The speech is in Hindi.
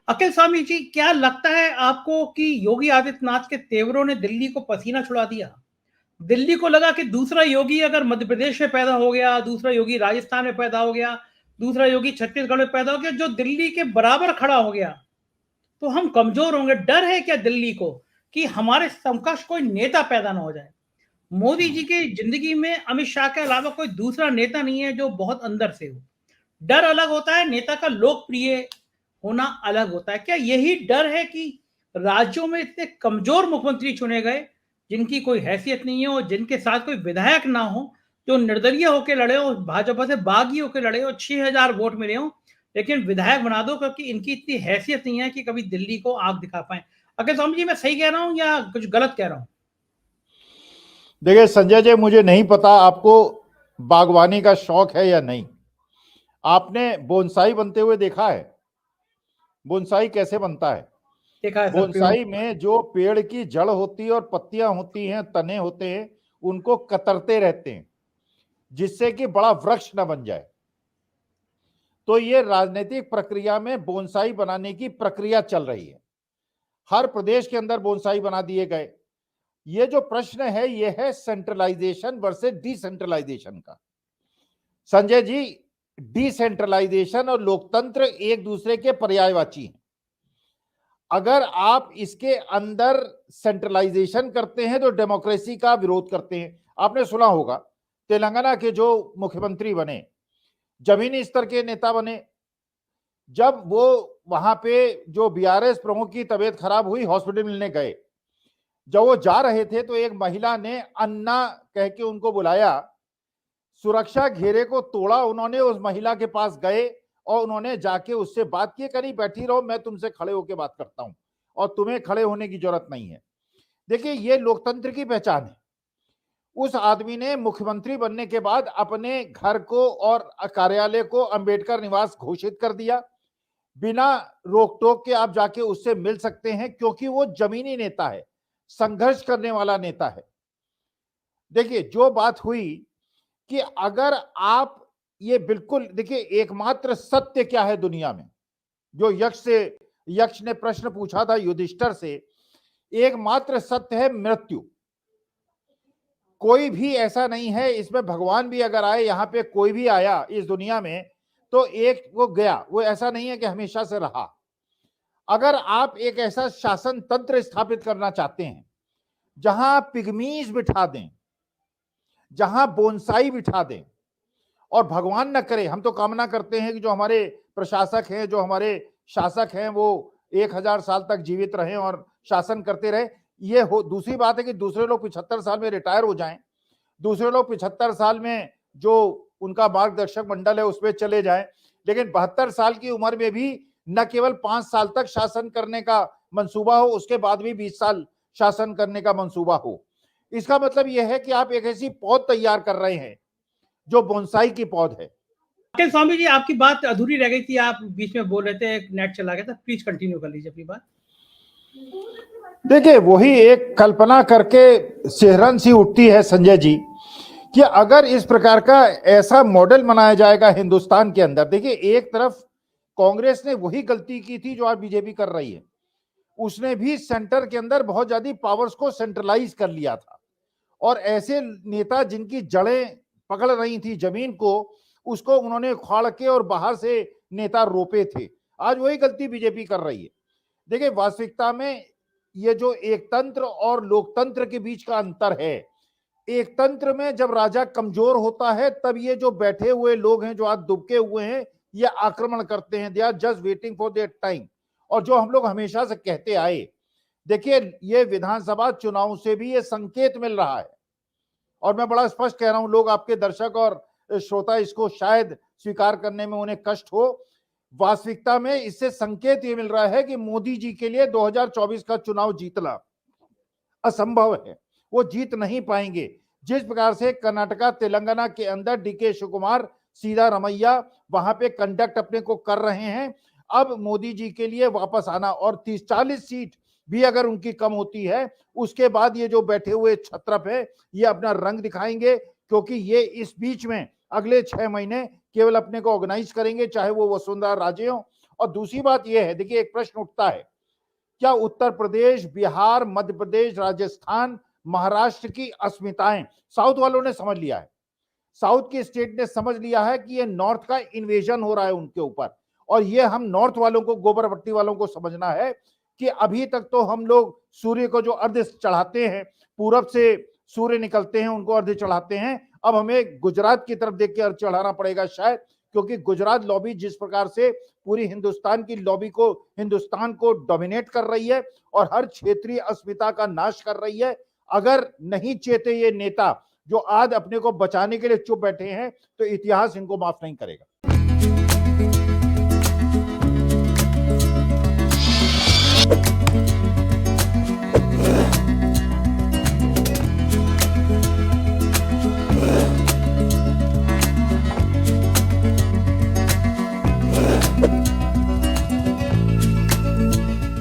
अखिल स्वामी जी, क्या लगता है आपको कि योगी आदित्यनाथ के तेवरों ने दिल्ली को पसीना छुड़ा दिया? दिल्ली को लगा कि दूसरा योगी अगर मध्य प्रदेश में पैदा हो गया, दूसरा योगी राजस्थान में पैदा हो गया, दूसरा योगी छत्तीसगढ़ में पैदा हो गया, जो दिल्ली के बराबर खड़ा हो गया, तो हम कमजोर होंगे। डर है क्या दिल्ली को कि हमारे समकक्ष कोई नेता पैदा ना हो जाए? मोदी जी की जिंदगी में अमित शाह के अलावा कोई दूसरा नेता नहीं है जो बहुत अंदर से हो। डर अलग होता है, नेता का लोकप्रिय होना अलग होता है। क्या यही डर है कि राज्यों में इतने कमजोर मुख्यमंत्री चुने गए, जिनकी कोई हैसियत नहीं हो, जिनके साथ कोई विधायक ना हो, जो निर्दलीय होकर लड़े हो, भाजपा से बागी होकर लड़े हो, 6,000 वोट मिले हो, लेकिन विधायक बना दो क्योंकि इनकी इतनी हैसियत नहीं है कि कभी दिल्ली को आग दिखा पाए? अगर स्वामी जी, मैं सही कह रहा हूं या कुछ गलत कह रहा हूं? देखिए संजय जी, मुझे नहीं पता आपको बागवानी का शौक है या नहीं। आपने बोनसाई बनते हुए देखा है? बोनसाई कैसे बनता है? देखा है सर, पेड़ों बोनसाई में जो पेड़ की जड़ होती है और पत्तियां होती हैं, तने होते हैं, उनको कतरते रहते हैं जिससे कि बड़ा वृक्ष न बन जाए। तो ये राजनीतिक प्रक्रिया में बोनसाई बनाने की प्रक्रिया चल रही है। हर प्रदेश के अंदर बोनसाई बना दिए गए। ये जो प्रश्न है, ये है सेंट्रलाइजेशन वर्सेस डिसेंट्रलाइजेशन का। संजय जी, डिसेंट्रलाइजेशन और लोकतंत्र एक दूसरे के पर्यायवाची हैं। अगर आप इसके अंदर सेंट्रलाइजेशन करते हैं तो डेमोक्रेसी का विरोध करते हैं। आपने सुना होगा तेलंगाना के जो मुख्यमंत्री बने, जमीनी स्तर के नेता बने। जब वो वहां पे जो बीआरएस प्रमुख की तबीयत खराब हुई, हॉस्पिटल मिलने गए, जब वो जा रहे थे तो एक महिला ने अन्ना कह के उनको बुलाया। सुरक्षा घेरे को तोड़ा उन्होंने, उस महिला के पास गए और उन्होंने जाके उससे बात की, कहीं बैठी रहो, मैं तुमसे खड़े होकर बात करता हूं और तुम्हें खड़े होने की जरूरत नहीं है। देखिए, ये लोकतंत्र की पहचान है। उस आदमी ने मुख्यमंत्री बनने के बाद अपने घर को और कार्यालय को अंबेडकर निवास घोषित कर दिया। बिना रोक टोक के आप जाके उससे मिल सकते हैं क्योंकि वो जमीनी नेता है, संघर्ष करने वाला नेता है। देखिए, जो बात हुई कि अगर आप ये बिल्कुल देखिए, एकमात्र सत्य क्या है दुनिया में, जो यक्ष ने प्रश्न पूछा था युधिष्ठिर से, एकमात्र सत्य है मृत्यु। कोई भी ऐसा नहीं है, इसमें भगवान भी अगर आए, यहां पे कोई भी आया इस दुनिया में, तो एक वो गया, वो ऐसा नहीं है कि हमेशा से रहा। अगर आप एक ऐसा शासन तंत्र स्थापित करना चाहते हैं जहां पिग्मीज बिठा दें, जहां बोनसाई बिठा दें, और भगवान न करे, हम तो कामना करते हैं कि जो हमारे प्रशासक हैं, जो हमारे शासक हैं, वो 1000 साल तक जीवित रहें और शासन करते रहे। ये हो, दूसरी बात है कि दूसरे लोग 75 साल में रिटायर हो जाएं, दूसरे लोग 75 साल में जो उनका मार्गदर्शक मंडल है उसमें चले जाएं, लेकिन 72 साल की उम्र में भी न केवल 5 साल तक शासन करने का मंसूबा हो, उसके बाद भी 20 साल शासन करने का मंसूबा हो। इसका मतलब यह है कि आप एक ऐसी पौध तैयार कर रहे हैं जो बोनसाई की पौध है। अखिल स्वामी जी, आपकी बात अधूरी रह गई थी, आप बीच में बोल रहे थे, नेट चला गया था, प्लीज कंटिन्यू कर लीजिए अपनी बात। देखिए, वही एक कल्पना करके सिहरन सी उठती है संजय जी कि अगर इस प्रकार का ऐसा मॉडल बनाया जाएगा हिंदुस्तान के अंदर। देखिए, एक तरफ कांग्रेस ने वही गलती की थी जो आज बीजेपी कर रही है, उसने भी सेंटर के अंदर बहुत ज्यादा पावर्स को सेंट्रलाइज कर लिया था, और ऐसे नेता जिनकी जड़ें पकड़ रही थी जमीन को, उसको उन्होंने उखाड़ के और बाहर से नेता रोपे थे। आज वही गलती बीजेपी कर रही है। देखिए, वास्तविकता में ये जो एक तंत्र और लोकतंत्र के बीच का अंतर है, एक तंत्र में जब राजा कमजोर होता है तब ये जो बैठे हुए लोग हैं, जो आज दुबके हुए हैं, ये आक्रमण करते हैं। They are just waiting for their time. और जो हम लोग हमेशा से कहते आए, देखिए, ये विधानसभा चुनाव से भी ये संकेत मिल रहा है, और मैं बड़ा स्पष्ट कह रहा हूं, लोग आपके दर्शक और श्रोता इसको शायद स्वीकार करने में उन्हें कष्ट हो। वास्तविकता में इससे संकेत ये मिल रहा है कि मोदी जी के लिए 2024 का चुनाव जीतना असंभव है, वो जीत नहीं पाएंगे। जिस प्रकार से कर्नाटका तेलंगाना के अंदर डीके शिवकुमार सीधा रमैया वहां पे कंडक्ट अपने को कर रहे हैं, अब मोदी जी के लिए वापस आना, और 30-40 सीट भी अगर उनकी कम होती है, उसके बाद ये जो बैठे हुए छत्रप है ये अपना रंग दिखाएंगे, क्योंकि ये इस बीच में अगले 6 महीने केवल अपने को ऑर्गेनाइज करेंगे, चाहे वो वसुंधरा राजे हो और दूसरी बात यह है, देखिए एक प्रश्न उठता है, क्या उत्तर प्रदेश, बिहार, मध्य प्रदेश, राजस्थान, महाराष्ट्र की अस्मिताएं साउथ वालों ने समझ लिया है, साउथ की स्टेट ने समझ लिया है कि ये नॉर्थ का इन्वेजन हो रहा है उनके ऊपर, और ये हम नॉर्थ वालों को, गोबर भट्टी वालों को समझना है कि अभी तक तो हम लोग सूर्य को जो अर्घ्य चढ़ाते हैं, पूरब से सूर्य निकलते हैं, उनको अर्घ्य चढ़ाते हैं, अब हमें गुजरात की तरफ देख के अर्घ्य चढ़ाना पड़ेगा शायद, क्योंकि गुजरात लॉबी जिस प्रकार से पूरी हिंदुस्तान की लॉबी को, हिंदुस्तान को डोमिनेट कर रही है और हर क्षेत्रीय अस्मिता का नाश कर रही है, अगर नहीं चेते ये नेता जो आज अपने को बचाने के लिए चुप बैठे हैं, तो इतिहास इनको माफ नहीं करेगा।